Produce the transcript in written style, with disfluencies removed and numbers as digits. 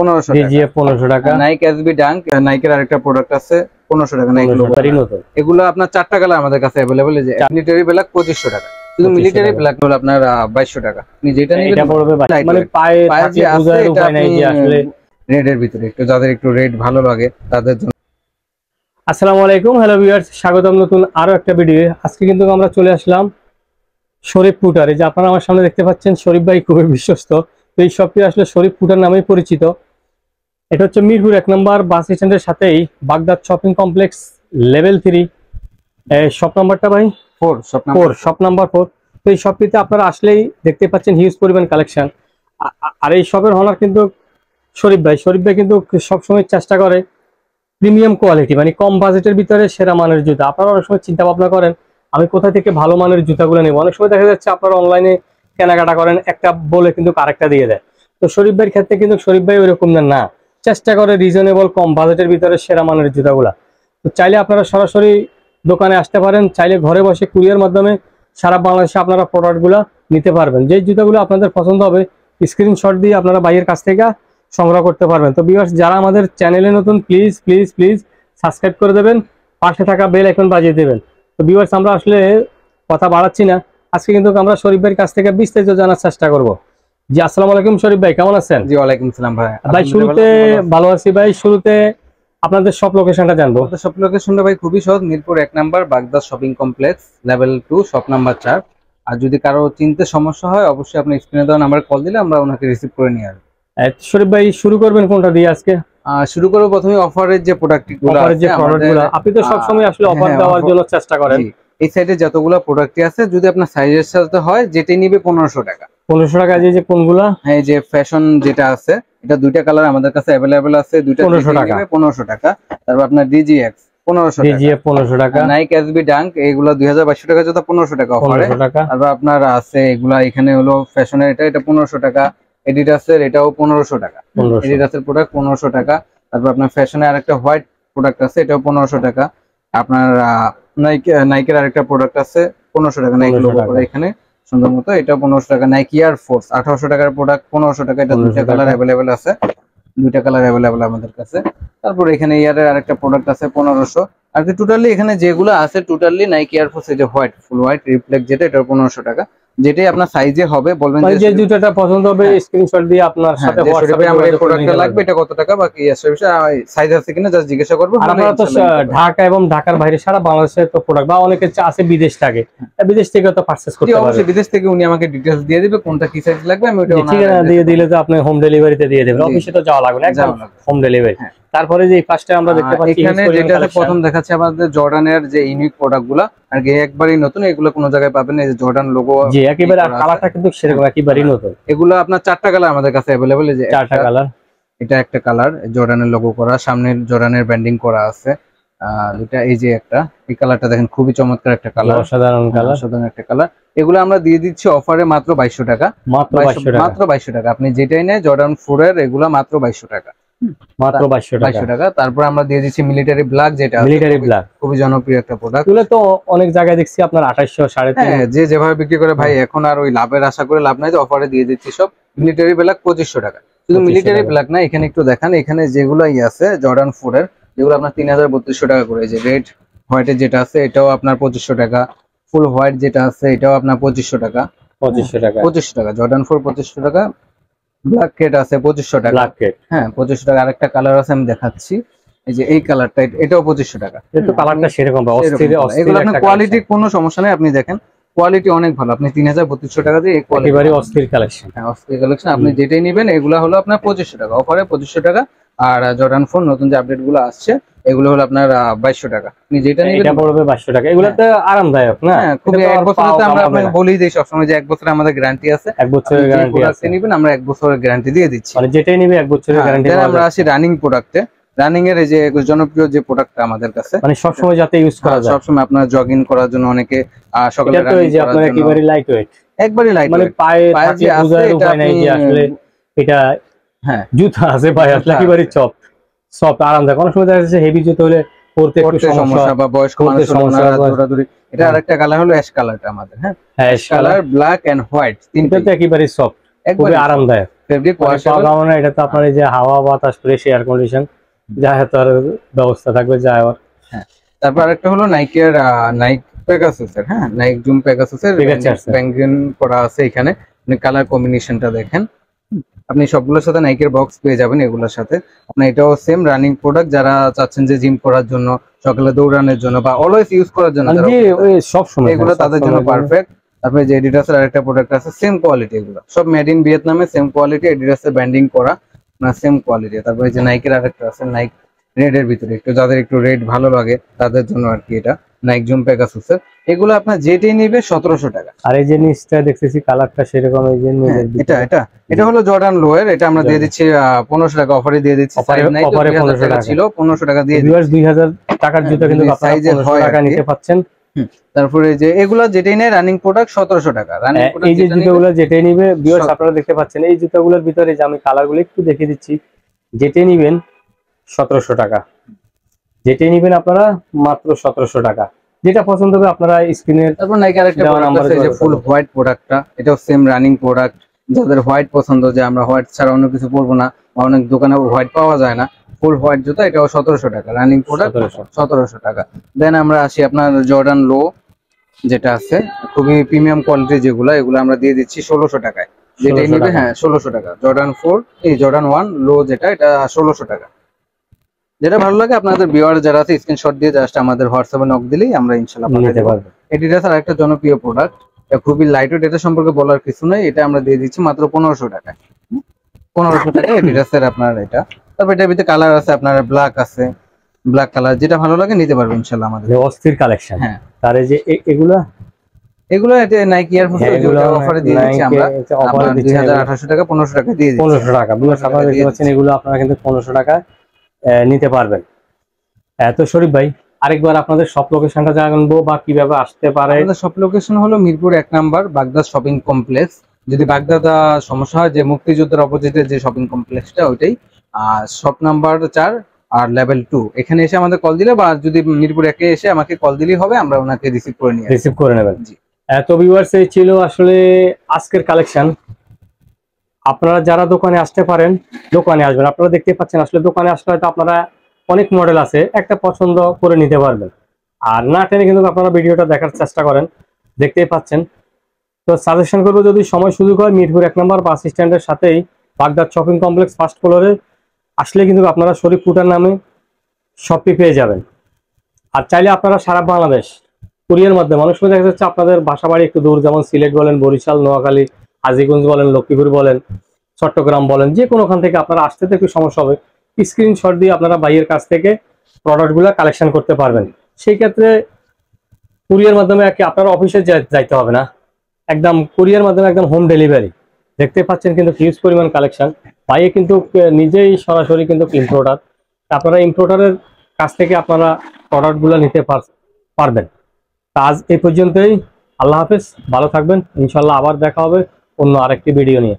1500 টাকা। ডিজিএফ 1500 টাকা। Naik SB dung, নাইকের আরেকটা প্রোডাক্ট আছে 1500 টাকা। নাইক লোগো এগুলো আপনার 4টা কালার আমাদের কাছে अवेलेबल। এই যে মিলিটারি ব্ল্যাক 2500 টাকা, শুধু মিলিটারি ব্ল্যাক হলো আপনার 2200 টাকা। আপনি যেটা নেবেন এটা পড়বে মানে পায়ে যে বুঝার উপায় নাই যে আসলে রেডের ভিতরে একটু যাদের একটু রেড ভালো লাগে তাদের জন্য। আসসালামু আলাইকুম, হ্যালো ভিউয়ার্স, স্বাগতম নতুন আরো একটা ভিডিও। আজকে কিন্তু আমরা চলে আসলাম শরীফ ফুটার। এই যে আপনারা আমার সামনে দেখতে পাচ্ছেন, শরীফ ভাই খুবই বিশ্বস্ত। তো এই শপটি আসলে শরীফ ফুটার নামেই পরিচিত। এটা হচ্ছে মিরপুর 1 নম্বর বাস স্ট্যান্ডের সাথেই Baghdad shopping complex level 3, shop নাম্বারটা ভাই 4, শপ নাম্বার 4। তো এই শপটিতে আপনারা আসলেই দেখতে পাচ্ছেন হিউজ পরিমাণ কালেকশন। আর এই শপের ওনার কিন্তু শরীফ ভাই কিন্তু সবসময় চেষ্টা করে প্রিমিয়াম কোয়ালিটি, মানে কম বাজেটের ভিতরে সেরা মানের জুতা। আপনারা অনেক সময় চিন্তা ভাবনা করেন আমি কোথা থেকে ভালো মানের জুতাগুলো নেব। অনেক সময় দেখা যাচ্ছে আপনারা অনলাইনে কেনাকাটা করেন, একটা বলে কিন্তু আরেকটা দিয়ে দেয়। তো শরীফ ভাইয়ের ক্ষেত্রে কিন্তু শরীফ ভাই ওইরকম না, চেষ্টা করে রিজনেবল কম বাজেটের ভিতরে সেরা মানের জুতাগুলা। তো চাইলে আপনারা সরাসরি দোকানে আসতে পারেন, চাইলে ঘরে বসে কুরিয়ার মাধ্যমে সারা বাংলাদেশে আপনারা প্রোডাক্টগুলো নিতে পারবেন। যে জুতাগুলো আপনাদের পছন্দ হবে স্ক্রিনশট দিয়ে আপনারা ভাইয়ের কাছ থেকে সংগ্রহ করতে পারবেন। তো ভিউয়ার্স, যারা আমাদের চ্যানেলে নতুন প্লিজ প্লিজ প্লিজ সাবস্ক্রাইব করে দেবেন, পাশে থাকা বেল আইকন বাজিয়ে দেবেন। তো ভিউয়ার্স, আমরা আসলে কথা বাড়াচ্ছি না, আজকে কিন্তু আমরা শরীফ ভাইয়ের কাছ থেকে বিস্তারিত জানার চেষ্টা করব। জি, আসসালামু আলাইকুম শরীফ ভাই, কেমন আছেন? জি, ওয়ালাইকুম আসসালাম ভাই। ভাই শুরুতে ভালো আছি ভাই। শুরুতে আপনাদের সব লোকেশনটা জানবো। আমাদের সব লোকেশনটা ভাই খুবই সহজ, Mirpur 1 number Baghdad shopping complex level 2, shop number 4। আর যদি কারো চিনতে সমস্যা হয় অবশ্যই আপনি স্ক্রিনে দেওয়া নাম্বারে কল দিলে আমরা ওনাকে রিসিভ করে নিয়ে আসবো। শরীফ ভাই শুরু করবেন কোনটা দিয়ে আজকে? শুরু করব প্রথমে অফারের যে প্রোডাক্টগুলো আছে। আপনি তো সব সময় আসলে অফার দেওয়ার জন্য চেষ্টা করেন। এই সাইডে যতগুলো প্রোডাক্ট আছে যদি আপনার সাইজের সাথে হয় যেটাই নিবে 1500 টাকা। 1500 টাকা। যে কোনগুলা? হ্যাঁ, এই যে ফ্যাশন যেটা আছে এটা দুইটা কালার আমাদের কাছে अवेलेबल আছে, দুইটা 1500 টাকা। 1500 টাকা। তারপর আপনার ডিজিএক্স 1500 টাকা, ডিজিএফ 1500 টাকা, নাইক এসবি ডাঙ্ক এগুলো 2200 টাকা জুতা 1500 টাকা অফারে। তারপর আপনার আছে এগুলা এখানে হলো ফ্যাশনের এটা 1500 টাকা, এডিডাসের এটাও 1500 টাকা, এডিডাসের প্রোডাক্ট 1500 টাকা। তারপর আপনার ফ্যাশনের আরেকটা হোয়াইট প্রোডাক্ট আছে এটাও 1500 টাকা। আপনার নাইকের আরেকটা প্রোডাক্ট আছে 1500 টাকা, নাইক লোগো করা এখানে সুন্দর মতো, এটা 1500 টাকা। নাইকি এয়ার ফোর্স 1800 টাকার প্রোডাক্ট 1500 টাকা। এটা দুইটা কালার अवेलेबल আছে, দুইটা কালার अवेलेबल আমাদের কাছে। তারপর এখানে ইয়ারের আরেকটা প্রোডাক্ট আছে 1500। আর কি টোটালি এখানে যেগুলো আছে টোটালি নাইকি এয়ার ফোর্স এই যে হোয়াইট ফুল হোয়াইট রিফ্লেক্ট যেটা এটা 1500 টাকা। যেটাই আপনার সাইজে হবে বলবেন, যে জুতাটা পছন্দ হবে স্ক্রিনশট দিয়ে আপনার সাথে হোয়াটসঅ্যাপে আমার এই প্রোডাক্টটা লাগবে, এটা কত টাকা বাকি আছে সাইজ আছে কিনা জাস্ট জিজ্ঞাসা করব। আর আপনারা তো ঢাকা এবং ঢাকার বাইরে সারা বাংলাদেশে তো প্রোডাক্ট বা অনেকে আছে বিদেশ থাকে, বিদেশ থেকে তো পারচেজ করতে পারবেন। অবশ্যই বিদেশ থেকে উনি আমাকে ডিটেইলস দিয়ে দিবে কোনটা কি সাইজ লাগবে, আমি ওটা ঠিকানা দিয়ে দিলে তো আপনি হোম ডেলিভারিতে দিয়ে দেবেন, অফিসে তো যাওয়া লাগবে না, একদম হোম ডেলিভারি। তারপরে যে ফার্স্টে আমরা দেখতে পাচ্ছি এখানে যেটা প্রথম দেখাচ্ছে আমাদের জর্ডানের যে ইউনিক প্রোডাক্টগুলো, আর কি একবারই নতুন, এগুলো কোনো জায়গায় পাবেন না। এই যে জর্ডান লোগো, জি একেবারে, আর কালারটা কিন্তু সেরকম একেবারেই নতুন। এগুলো আপনার 4টা কালার আমাদের কাছে अवेलेबल। এই যে 4টা কালার, এটা একটা কালার জর্ডানের লোগো করা, সামনের জর্ডানের ব্র্যান্ডিং করা আছে। এটা এই যে একটা এই কালারটা দেখেন খুবই চমৎকার একটা কালার, অসাধারণ কালার, অসাধারণ একটা কালার। এগুলো আমরা দিয়ে দিচ্ছি অফারে মাত্র 2200 টাকা, মাত্র 2200 টাকা। আপনি যেটাই নেয় জর্ডান 4 এর এগুলো মাত্র 2200 টাকা, মাত্র 2200 টাকা। তারপর আমরা দিয়ে দিচ্ছি মিলিটারি ব্ল্যাক, যেটা মিলিটারি ব্ল্যাক খুবই জনপ্রিয় একটা প্রোডাক্ট। এগুলো তো অনেক জায়গায় দেখছি আপনার 2800 3.5। যে যেভাবে বিক্রি করে ভাই, এখন আর ওই লাভের আশা করে লাভ নাই, তো অফারে দিয়ে দিচ্ছি সব। মিলিটারি ব্ল্যাক 2500 টাকা। শুধু মিলিটারি ব্ল্যাক না, এখানে একটু দেখান, এখানে যেগুলো আছে জর্ডান 4 এর যেগুলো আপনার 3200 টাকা করে। যে রেড হোয়াইটের যেটা আছে এটাও আপনার 2500 টাকা, ফুল হোয়াইট যেটা আছে এটাও আপনার 2500 টাকা, 2500 টাকা জর্ডান 4 2500 টাকা। ব্ল্যাক কেট আছে 2500 টাকা, ব্ল্যাক কেট, হ্যাঁ 2500 টাকা। আরেকটা কালার আছে আমি দেখাচ্ছি, এই যে এই কালারটা এটাও 2500 টাকা। একটু কালারটা সেরকম এগুলো আপনার কোয়ালিটি কোনো সমস্যা নেই, আপনি দেখেন কোয়ালিটি অনেক ভালো। আপনি 3200 টাকা দিয়ে একেবারে অস্থির কালেকশন, হ্যাঁ অস্থির কালেকশন। আপনি যেটাই নেবেন এগুলো হলো আপনার 2500 টাকা অফারে, 2500 টাকা। আর জর্ডান 4 নতুন যে আপডেট গুলো আসছে এগুলো হলো আপনার 2200 টাকা। আপনি যেটা নেবেন এটা পড়বে 2200 টাকা। এগুলোতে আরামদায়ক না, খুবই। এক বছরের আমরা আপনাকে বলেই দেই সবসময় যে 1 বছরের আমাদের গ্যারান্টি আছে, 1 বছরের গ্যারান্টি আছে। নেবেন আমরা 1 বছরের গ্যারান্টি দিয়ে দিচ্ছি, মানে যেটাই নেবে 1 বছরের গ্যারান্টি। আমরা আসি রানিং প্রোডাক্টে। রানিং এর এই যে জনপ্রিয় যে প্রোডাক্টটা আমাদের কাছে, মানে সব সময় যাতে ইউজ করা যায়, সব সময় আপনার জগিং করার জন্য অনেকে সকালে রানিং করার জন্য আপনার একেবারে লাইট ওয়েট, একবারই লাইট, মানে পায়ে যে বুঝার উপায় নাই যে আসলে এটা হ্যাঁ জুতা আছে পায়ে আসলে একেবারে সফট আরামদায়ক। অনেক সময় দেখা যাচ্ছে হেভি জুতা হলে পড়তে একটু সমস্যা বা বয়স্ক মানুষের সমস্যা দৌড়াদৌড়ি। এটা আরেকটা কালার হলো অ্যাশ কালারটা আমাদের, হ্যাঁ ash colour, black and white, তিনটাতে একেবারে সফট, খুবই আরামদায়ক ফেব্রিক কারণে এটা তো আপনার এই যে হাওয়া বাতাস ফ্রেশ এয়ার কন্ডিশন যাতায়াতের ব্যবস্থা থাকবে যাওয়ার। হ্যাঁ, তারপর আরেকটা হলো নাইকের নাইক পেগাসাসের, হ্যাঁ নাইক জুম পেগাসাসের ব্যাঙ্গিং করা আছে এখানে। আপনি কালার কম্বিনেশনটা দেখেন, আপনি সবগুলোর সাথে নাইকের বক্স পেয়ে যাবেন এগুলোর সাথে। আপনার এটাও সেম রানিং প্রোডাক্ট, যারা চাচ্ছেন যে জিম করার জন্য, সকালে দৌড়ানোর জন্য বা অলওয়েজ ইউজ করার জন্য সব সময় এগুলো তাদের জন্য পারফেক্ট। তারপরে যে এডিডাসের আরেকটা প্রোডাক্ট আছে সেম কোয়ালিটি, এগুলো সব মেড ইন ভিয়েতনামে, সেম কোয়ালিটি, এডিডাসের ব্যান্ডিং করা না সেম কোয়ালিটি। তারপরে যে নাইকের আরেকটা আছে নাইক রেড এর ভিতরে, একটু যাদের একটু রেড ভালো লাগে তাদের জন্য আর কি এটা নাইক জুম পেগাসাসের। এগুলো আপনার যেটাই নিবে 1700 টাকা। আর এই যে নিচটা দেখতেছি কালারটা সেরকম, এই যে এটা হলো জর্ডান লো এর, এটা আমরা দিয়ে দিচ্ছি 1500 টাকা অফারে দিয়ে দিচ্ছি। অফারে 1500 টাকা ছিল, 1500 টাকা দিয়ে দিচ্ছি। 2000 টাকার জুতো কিন্তু আপনারা 1500 টাকা নিতে পাচ্ছেন। তারপরে যে এগুলা যেটাই নেয় রানিং প্রোডাক্ট 1700 টাকা। রানিং প্রোডাক্ট এই যে জুতোগুলো যেটাই নিবে ভিউয়ার্স আপনারা দেখতে পাচ্ছেন, এই জুতোগুলোর ভিতরে যে আমি কালারগুলো একটু দেখিয়ে দিচ্ছি, যেটাই নিবেন 1700 টাকা, যেটাই নিবেন আপনারা মাত্র 1700 টাকা। যেটা পছন্দ হবে আপনারা স্ক্রিনের। তারপর নাইকি আরেকটা প্রোডাক্ট আছে যে ফুল হোয়াইট প্রোডাক্টটা, এটাও সেম রানিং প্রোডাক্ট। যাদের হোয়াইট পছন্দ, যে আমরা হোয়াইট ছাড়া অন্য কিছু পরবো না, অনেক দোকানে হোয়াইট পাওয়া যায় না, ফুল হোয়াইট জুতা, এটাও 1700 টাকা রানিং প্রোডাক্ট, 1700 টাকা। দেন আমরা আসি আপনার জর্ডান লো যেটা আছে খুবই প্রিমিয়াম কোয়ালিটি, যেগুলো এগুলো আমরা দিয়ে দিচ্ছি 1600 টাকায়। যেটাই নিবে হ্যাঁ 1600 টাকা। জর্ডান 4 এই জর্ডান 1 লো যেটা, এটা 1600 টাকা। যেটা ভালো লাগে আপনাদের ভিউয়ার যারা আছে স্ক্রিনশট দিয়ে জাস্ট আমাদের হোয়াটসঅ্যাপে নক দিলেই আমরা ইনশাআল্লাহ পাঠিয়ে দেব। এডিডাস আর একটা জনপ্রিয় প্রোডাক্ট, এটা খুবই লাইটওয়েট, এটা সম্পর্কে বলার কিছু নাই। এটা আমরা দিয়ে দিচ্ছি মাত্র 1500 টাকায়। 1500 টাকায় এডিডাসের আপনার এটা। তারপর এটার ভিতরে কালার আছে আপনার ব্ল্যাক আছে, ব্ল্যাক কালার, যেটা ভালো লাগে নিতে পারবেন ইনশাআল্লাহ আমাদের। অস্থির কালেকশন। হ্যাঁ, তার এই যে এগুলো এটা নাইকি এয়ার ফোর্স অফারে দিয়ে দিচ্ছি আমরা। 2800 টাকা 1500 টাকা দিয়ে দিচ্ছি। 1500 টাকা ভিউয়ার্স আপনারা দেখতে পাচ্ছেন, এগুলো আপনারা কিন্তু 1500 টাকা নিতে পারবেন। এত শরীফ ভাই আরেকবার আপনাদের শপ লোকেশনটা জানাবো বা কিভাবে আসতে পারে? আমাদের শপ লোকেশন হলো Mirpur 1 number Baghdad shopping complex. যদি বাগদাদ সমস্যা হয়, যে মুক্তিযুদ্ধের অপোজিটে যে শপিং কমপ্লেক্সটা ওইটাই, আর শপ নাম্বার 4 আর লেভেল 2। এখানে এসে আমাদের কল দিলে, বা যদি মিরপুর 1 এসে আমাকে কল দিলেই হবে, আমরা ওনাকে রিসিভ করে নেবেন। জি, এত ভিউয়ার্স এই ছিল আসলে আজকের কালেকশন। আপনারা যারা দোকানে আসতে পারেন দোকানে আসবেন। আপনারা দেখতে পাচ্ছেন আসলে দোকানে আসলে হয়তো আপনারা অনেক মডেল আছে, একটা পছন্দ করে নিতে পারবেন। আর না টেনে কিন্তু আপনারা ভিডিওটা দেখার চেষ্টা করেন, দেখতেই পাচ্ছেন। তো সাজেশন করবো, যদি সময় সুযোগ হয় মিরপুর 1 নম্বর বাস স্ট্যান্ডের সাথেই বাগদাদ শপিং কমপ্লেক্স ফার্স্ট ফ্লোরে আসলে কিন্তু আপনারা শরীফ ফুটার নামে শপটি পেয়ে যাবেন। আর চাইলে আপনারা সারা বাংলাদেশ কুরিয়ার মাধ্যমে, অনেক সময় দেখা যাচ্ছে আপনাদের বাসা বাড়ি একটু দূর, যেমন সিলেট বলেন, বরিশাল, নোয়াখালী, হাজীগঞ্জ বলেন, লক্ষ্মীপুর বলেন, চট্টগ্রাম বলেন, যে কোনোখান থেকে আপনারা আসতে তো একটু সমস্যা হবে, স্ক্রিনশট দিয়ে আপনারা ভাইয়ের কাছ থেকে প্রোডাক্টগুলো কালেকশন করতে পারবেন। সেই ক্ষেত্রে কুরিয়ার মাধ্যমে আপনারা অফিসে যাইতে হবে না, একদম কুরিয়ার মাধ্যমে একদম হোম ডেলিভারি। দেখতে পাচ্ছেন কিন্তু হিউজ পরিমাণ কালেকশন। ভাইয়ে কিন্তু নিজেই সরাসরি কিন্তু ইম্পোর্টার, আপনারা ইম্পোর্টারের কাছ থেকে আপনারা প্রোডাক্টগুলো নিতে পারবেন। আজ এই পর্যন্তই, আল্লাহ হাফেজ, ভালো থাকবেন। ইনশাল্লাহ আবার দেখা হবে অন্য আরেকটি ভিডিও নিয়ে।